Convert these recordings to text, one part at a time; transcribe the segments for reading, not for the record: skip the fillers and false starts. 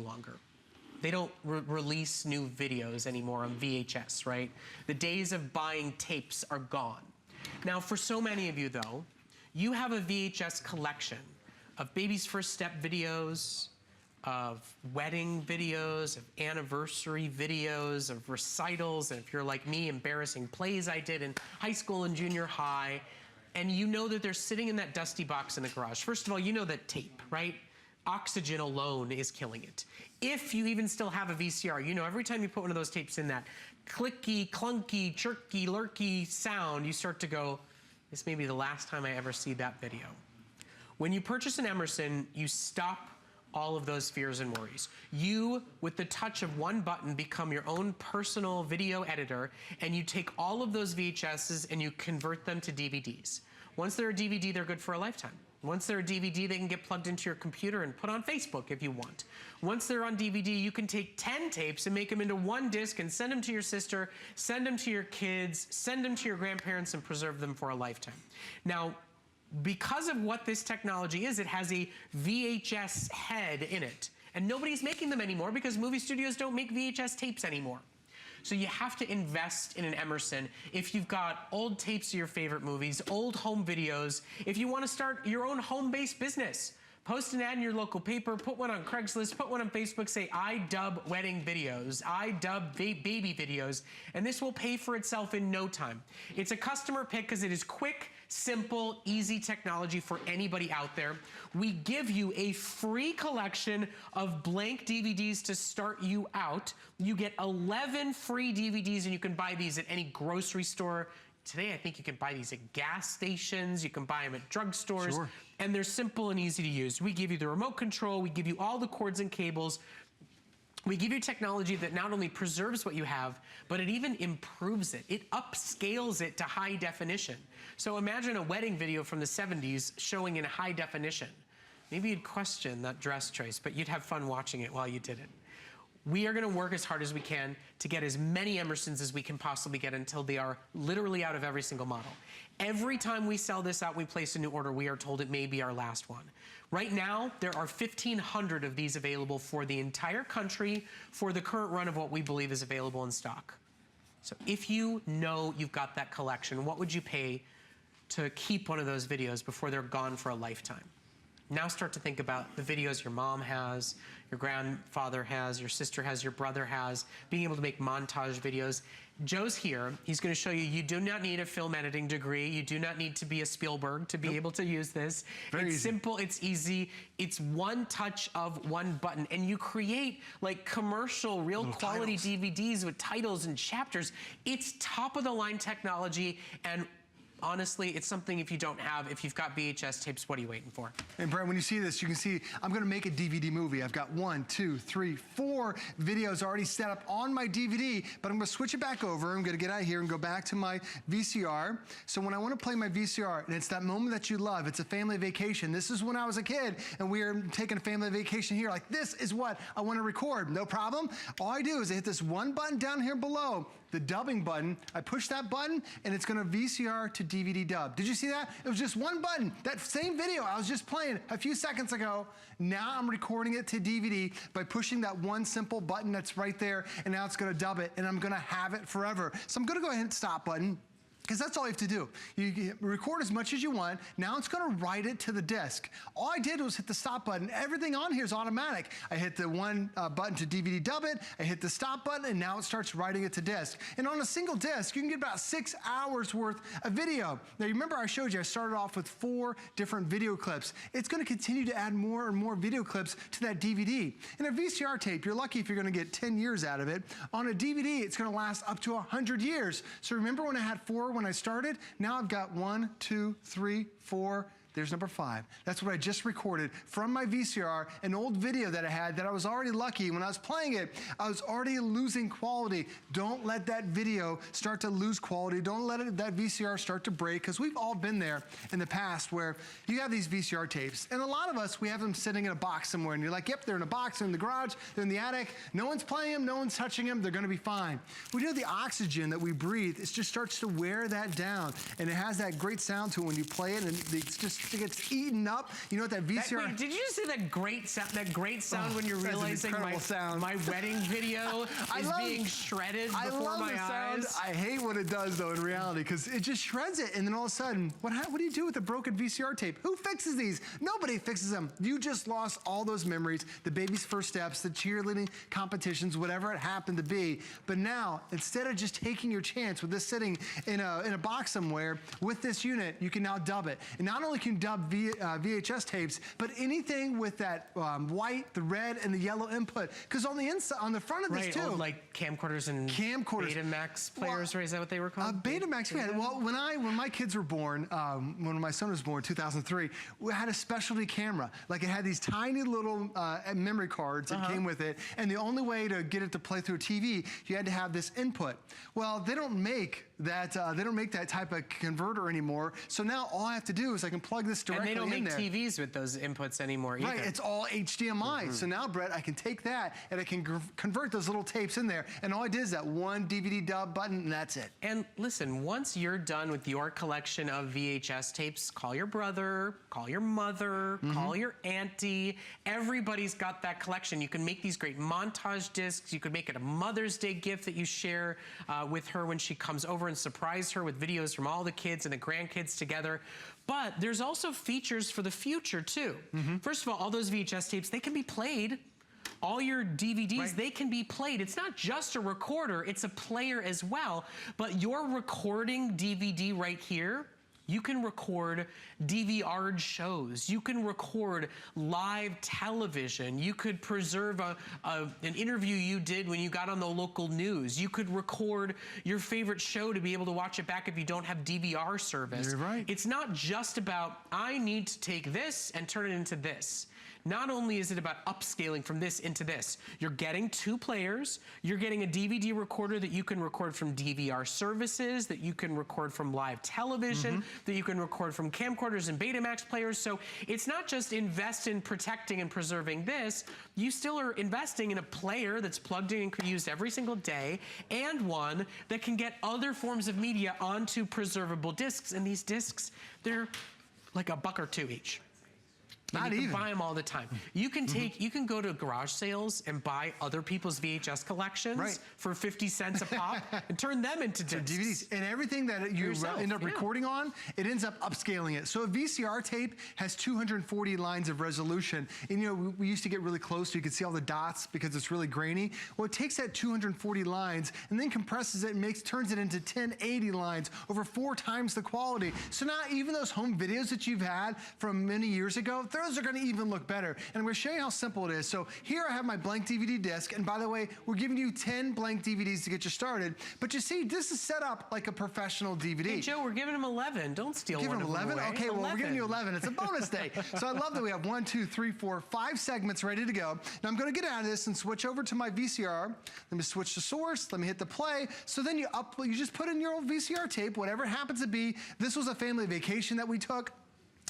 longer. They don't release new videos anymore on VHS, right? The days of buying tapes are gone. Now, for so many of you, though, you have a VHS collection of baby's first step videos, of wedding videos, of anniversary videos, of recitals, and if you're like me, embarrassing plays I did in high school and junior high, and you know that they're sitting in that dusty box in the garage. First of all, you know that tape, right? Oxygen alone is killing it. If you even still have a VCR, you know every time you put one of those tapes in, that clicky, clunky, chirky, lurky sound, you start to go, this may be the last time I ever see that video. When you purchase an Emerson, you stop all of those fears and worries. You, with the touch of one button, become your own personal video editor, and you take all of those VHSs and you convert them to DVDs. Once they're a DVD, they're good for a lifetime. Once they're a DVD, they can get plugged into your computer and put on Facebook if you want. Once they're on DVD, you can take 10 tapes and make them into one disc and send them to your sister, send them to your kids, send them to your grandparents, and preserve them for a lifetime. Now, because of what this technology is, it has a VHS head in it. And nobody's making them anymore because movie studios don't make VHS tapes anymore. So you have to invest in an Emerson if you've got old tapes of your favorite movies, old home videos, if you want to start your own home-based business. Post an ad in your local paper, put one on Craigslist, put one on Facebook, say, I dub wedding videos, I dub baby videos, and this will pay for itself in no time. It's a customer pick because it is quick, simple, easy technology for anybody out there. We give you a free collection of blank DVDs to start you out. You get 11 free DVDs, and you can buy these at any grocery store. Today, I think you can buy these at gas stations, you can buy them at drugstores, sure. And they're simple and easy to use. We give you the remote control, we give you all the cords and cables. We give you technology that not only preserves what you have, but it even improves it. It upscales it to high definition. So imagine a wedding video from the 70s showing in high definition. Maybe you'd question that dress choice, but you'd have fun watching it while you did it. We are gonna work as hard as we can to get as many Emersons as we can possibly get until they are literally out of every single model. Every time we sell this out, we place a new order, we are told it may be our last one. Right now, there are 1,500 of these available for the entire country for the current run of what we believe is available in stock. So if you know you've got that collection, what would you pay to keep one of those videos before they're gone for a lifetime? Now start to think about the videos your mom has, your grandfather has, your sister has, your brother has, being able to make montage videos. Joe's here. He's going to show you, you do not need a film editing degree. You do not need to be a Spielberg to be able to use this. It's simple, it's easy. It's one touch of one button. And you create like commercial, real quality DVDs with titles and chapters. It's top of the line technology, and honestly, it's something if you don't have, if you've got VHS tapes, what are you waiting for? And Brent, when you see this, you can see I'm gonna make a DVD movie. I've got 1, 2, 3, 4 videos already set up on my DVD, but I'm gonna switch it back over. I'm gonna get out of here and go back to my VCR. So when I wanna play my VCR, and it's that moment that you love, it's a family vacation. This is when I was a kid and we were taking a family vacation here. Like, this is what I wanna record, no problem. All I do is I hit this one button down here below, the dubbing button. I push that button and it's gonna VCR to DVD dub. Did you see that? It was just one button. That same video I was just playing a few seconds ago, now I'm recording it to DVD by pushing that one simple button that's right there, and now it's gonna dub it, and I'm gonna have it forever. So I'm gonna go ahead and hit stop button, because that's all you have to do. You record as much as you want. Now it's gonna write it to the disk. All I did was hit the stop button. Everything on here is automatic. I hit the one button to DVD dub it, I hit the stop button, and now it starts writing it to disk. And on a single disk, you can get about 6 hours worth of video. Now you remember I showed you, I started off with 4 different video clips. It's gonna continue to add more and more video clips to that DVD. In a VCR tape, you're lucky if you're gonna get 10 years out of it. On a DVD, it's gonna last up to 100 years. So remember when I had 4 when I started? Now I've got 1, 2, 3, 4, there's number 5. That's what I just recorded from my VCR, an old video that I had that I was already lucky. When I was playing it, I was already losing quality. Don't let that video start to lose quality. Don't let that VCR start to break, because we've all been there in the past where you have these VCR tapes. And a lot of us, we have them sitting in a box somewhere, and you're like, yep, they're in a box, they're in the garage, they're in the attic. No one's playing them, no one's touching them, they're gonna be fine. We know the oxygen that we breathe, it just starts to wear that down. And it has that great sound to it when you play it, and it's just gets eaten up. You know what that VCR... Wait, did you just say that great sound? That great sound when you're realizing my wedding video is being shredded before my eyes. I hate what it does though in reality because it just shreds it, and then all of a sudden, what do you do with a broken VCR tape? Who fixes these? Nobody fixes them. You just lost all those memories, the baby's first steps, the cheerleading competitions, whatever it happened to be. But now, instead of just taking your chance with this sitting in a box somewhere, with this unit, you can now dub it. And not only can you dub VHS tapes, but anything with that white, the red, and the yellow input. Because on the inside, on the front of this too, like camcorders and Betamax players, right? Is that what they were called? Betamax. Yeah. Well, when my kids were born, when my son was born, 2003, we had a specialty camera. Like it had these tiny little memory cards that came with it, and the only way to get it to play through a TV, you had to have this input. Well, they don't make that. They don't make that type of converter anymore. So now all I have to do is I can plug this directly in there. And they don't make TVs with those inputs anymore either. Right. It's all HDMI. So now, Brett, I can take that and I can convert those little tapes in there. And all I did is that one DVD dub button, and that's it. And listen, once you're done with your collection of VHS tapes, call your brother, call your mother, call your auntie. Everybody's got that collection. You can make these great montage discs. You could make it a Mother's Day gift that you share with her when she comes over, and surprise her with videos from all the kids and the grandkids together. But there's also features for the future too. First of all those VHS tapes, they can be played. All your DVDs, they can be played. It's not just a recorder, it's a player as well. But your recording DVD right here, you can record DVR shows. You can record live television. You could preserve an interview you did when you got on the local news. You could record your favorite show to be able to watch it back if you don't have DVR service. You're right. It's not just about, I need to take this and turn it into this. Not only is it about upscaling from this into this, you're getting 2 players, you're getting a DVD recorder that you can record from DVR services, that you can record from live television, that you can record from camcorders and Betamax players. So it's not just invest in protecting and preserving this, you still are investing in a player that's plugged in and can be used every single day, and one that can get other forms of media onto preservable discs. And these discs, they're like $1 or $2 each. Not you even. can buy them all the time. You can you can go to garage sales and buy other people's VHS collections for 50 cents a pop and turn them into discs. DVDs. And everything that you end up recording on, it ends up upscaling it. So a VCR tape has 240 lines of resolution. And you know, we used to get really close so you could see all the dots because it's really grainy. Well, it takes that 240 lines and then compresses it and turns it into 1080 lines, over 4 times the quality. So now even those home videos that you've had from many years ago, those are going to even look better. And I'm going to show you how simple it is. So here I have my blank DVD disc. And by the way, we're giving you 10 blank DVDs to get you started. But you see, this is set up like a professional DVD. Hey, Joe, we're giving him 11. Don't steal one of them 11? away. Okay, well, we're giving you 11. It's a bonus day. So I love that we have 1, 2, 3, 4, 5 segments ready to go. Now I'm going to get out of this and switch over to my VCR. Let me switch to source. Let me hit the play. So then you just put in your old VCR tape, whatever it happens to be. This was a family vacation that we took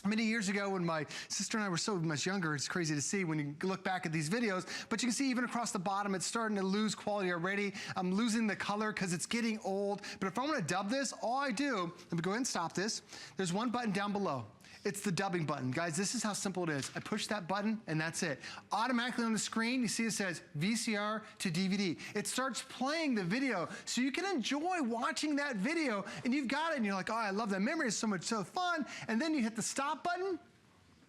many years ago when my sister and I were so much younger. It's crazy to see when you look back at these videos, but you can see even across the bottom, it's starting to lose quality already. I'm losing the color because it's getting old. But if I want to dub this, all I do, let me go ahead and stop this. There's one button down below. It's the dubbing button. Guys, this is how simple it is. I push that button and that's it. Automatically on the screen, you see it says VCR to DVD. It starts playing the video so you can enjoy watching that video, and you've got it and you're like, oh, I love that memory. It's so fun. And then you hit the stop button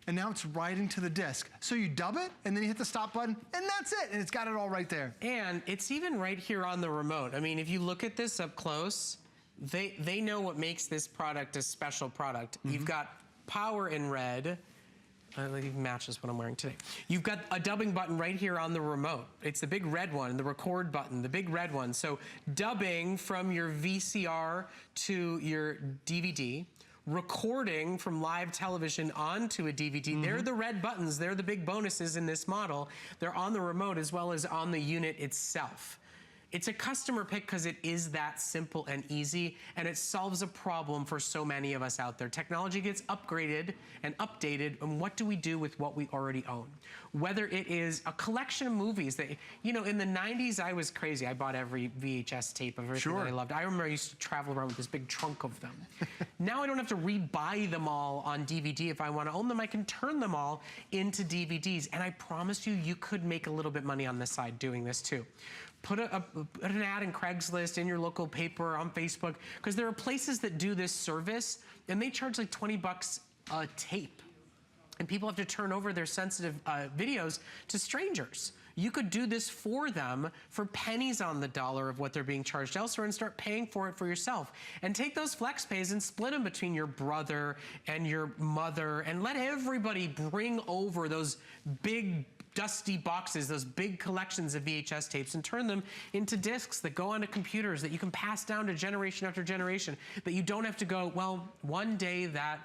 and now it's writing to the disc. So you dub it and then you hit the stop button and that's it. And it's got it all right there. And it's even right here on the remote. I mean, if you look at this up close, they know what makes this product a special product. You've got power in red. It even matches what I'm wearing today. You've got a dubbing button right here on the remote. It's the big red one, the record button, the big red one. So dubbing from your VCR to your DVD, recording from live television onto a DVD. They're the red buttons. They're the big bonuses in this model. They're on the remote as well as on the unit itself. It's a customer pick because it is that simple and easy, and it solves a problem for so many of us out there. Technology gets upgraded and updated, and what do we do with what we already own? Whether it is a collection of movies that, you know, in the 90s, I was crazy. I bought every VHS tape of everything that I loved. I remember I used to travel around with this big trunk of them. Now I don't have to re-buy them all on DVD. If I want to own them, I can turn them all into DVDs. And I promise you, you could make a little bit money on this side doing this too. Put an ad in Craigslist, in your local paper, on Facebook, because there are places that do this service, and they charge like 20 bucks a tape. And people have to turn over their sensitive videos to strangers. You could do this for them for pennies on the dollar of what they're being charged elsewhere and start paying for it for yourself. And take those flex pays and split them between your brother and your mother, and let everybody bring over those big dusty boxes, those big collections of VHS tapes, and turn them into discs that go onto computers that you can pass down to generation after generation, that you don't have to go, well, one day that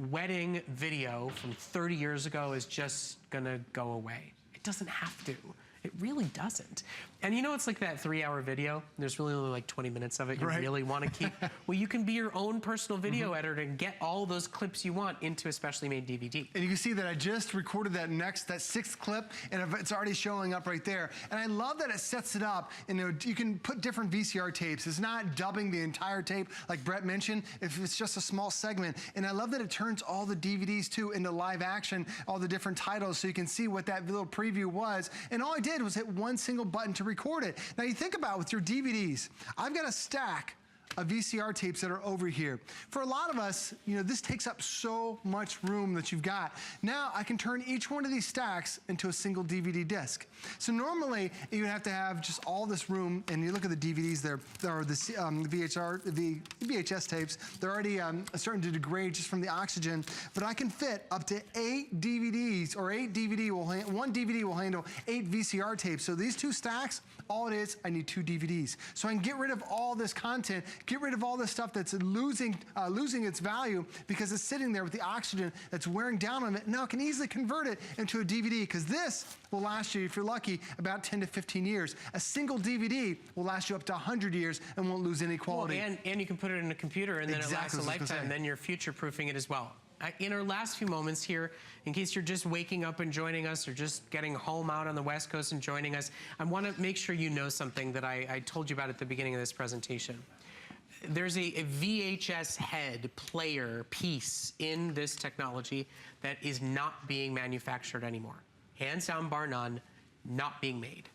wedding video from 30 years ago is just gonna go away. It doesn't have to. It really doesn't. And you know, it's like that 3-hour video. There's really only like 20 minutes of it you really want to keep. Well, you can be your own personal video editor and get all those clips you want into a specially made DVD. And you can see that I just recorded that 6th clip, and it's already showing up right there. And I love that it sets it up. And you can put different VCR tapes. It's not dubbing the entire tape, like Brett mentioned, if it's just a small segment. And I love that it turns all the DVDs too into live action, all the different titles, so you can see what that little preview was. And all I did was hit one single button to record it. Now you think about with your DVDs, I've got a stack of VCR tapes that are over here. For a lot of us, you know, this takes up so much room that you've got. Now I can turn each one of these stacks into a single DVD disc. So normally you have to have just all this room, and you look at the DVDs there, or the VHS tapes, they're already starting to degrade just from the oxygen, but I can fit up to 8 DVDs, or 1 DVD will handle 8 VCR tapes. So these 2 stacks, all it is, I need 2 DVDs. So I can get rid of all this content, get rid of all this stuff that's losing its value because it's sitting there with the oxygen that's wearing down on it. Now I can easily convert it into a DVD, because this will last you, if you're lucky, about 10 to 15 years. A single DVD will last you up to 100 years and won't lose any quality. Well, and you can put it in a computer, and then it lasts a lifetime, then you're future-proofing it as well. In our last few moments here, in case you're just waking up and joining us, or just getting home out on the West Coast and joining us, I want to make sure you know something that I told you about at the beginning of this presentation. There's a VHS head player piece in this technology that is not being manufactured anymore. Hands down, bar none, not being made.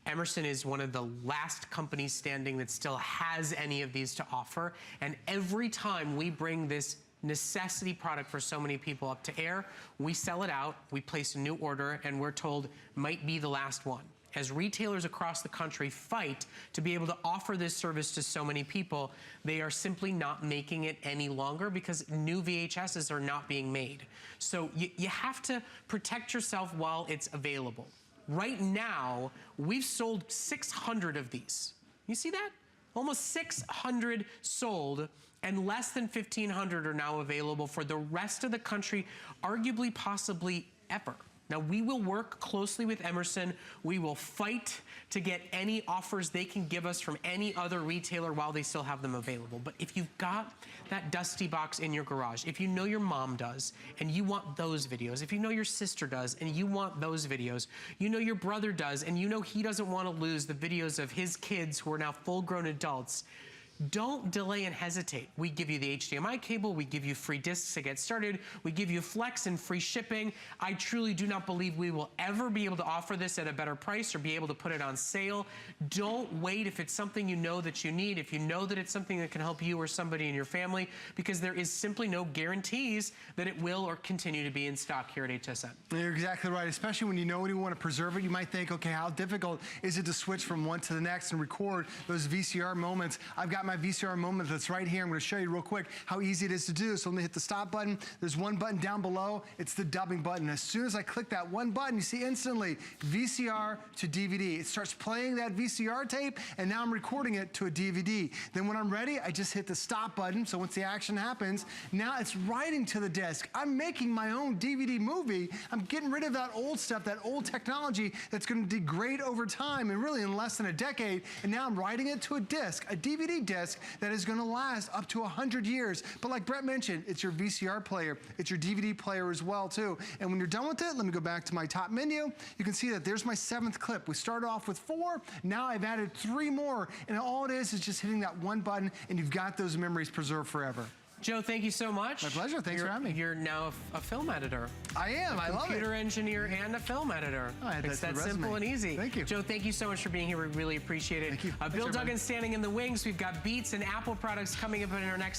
Emerson is one of the last companies standing that still has any of these to offer. And every time we bring this necessity product for so many people up to air, we sell it out, we place a new order, and we're told might be the last one. As retailers across the country fight to be able to offer this service to so many people, they are simply not making it any longer because new VHSs are not being made. So you have to protect yourself while it's available. Right now, we've sold 600 of these. You see that? Almost 600 sold, and less than 1,500 are now available for the rest of the country, arguably, possibly ever. Now, we will work closely with Emerson. We will fight to get any offers they can give us from any other retailer while they still have them available. But if you've got that dusty box in your garage, if you know your mom does and you want those videos, if you know your sister does and you want those videos, you know your brother does and you know he doesn't want to lose the videos of his kids who are now full-grown adults, don't delay and hesitate. We give you the HDMI cable, we give you free discs to get started, we give you Flex and free shipping. I truly do not believe we will ever be able to offer this at a better price or be able to put it on sale. Don't wait if it's something you know that you need, if you know that it's something that can help you or somebody in your family, because there is simply no guarantees that it will or continue to be in stock here at HSN. You're exactly right, especially when you know you want to preserve it. You might think, okay, how difficult is it to switch from one to the next and record those VCR moments? I've got my VCR moment that's right here. I'm going to show you real quick how easy it is to do. So let me hit the stop button. There's one button down below. It's the dubbing button. As soon as I click that one button, you see instantly VCR to DVD. It starts playing that VCR tape, and now I'm recording it to a DVD. Then when I'm ready, I just hit the stop button. So once the action happens, now it's writing to the disc. I'm making my own DVD movie. I'm getting rid of that old stuff, that old technology that's going to degrade over time, and really in less than a decade. And now I'm writing it to a disc, a DVD disc that is going to last up to 100 years. But like Brett mentioned, it's your VCR player. It's your DVD player as well, too. And when you're done with it, let me go back to my top menu. You can see that there's my 7th clip. We started off with 4. Now I've added 3 more. And all it is just hitting that one button, and you've got those memories preserved forever. Joe, thank you so much. My pleasure. Thanks for having me. You're now a film editor. I am. I love it. Computer engineer and a film editor. It's that simple and easy. Thank you. Joe, thank you so much for being here. We really appreciate it. Thank you. Bill Duggan standing in the wings. We've got Beats and Apple products coming up in our next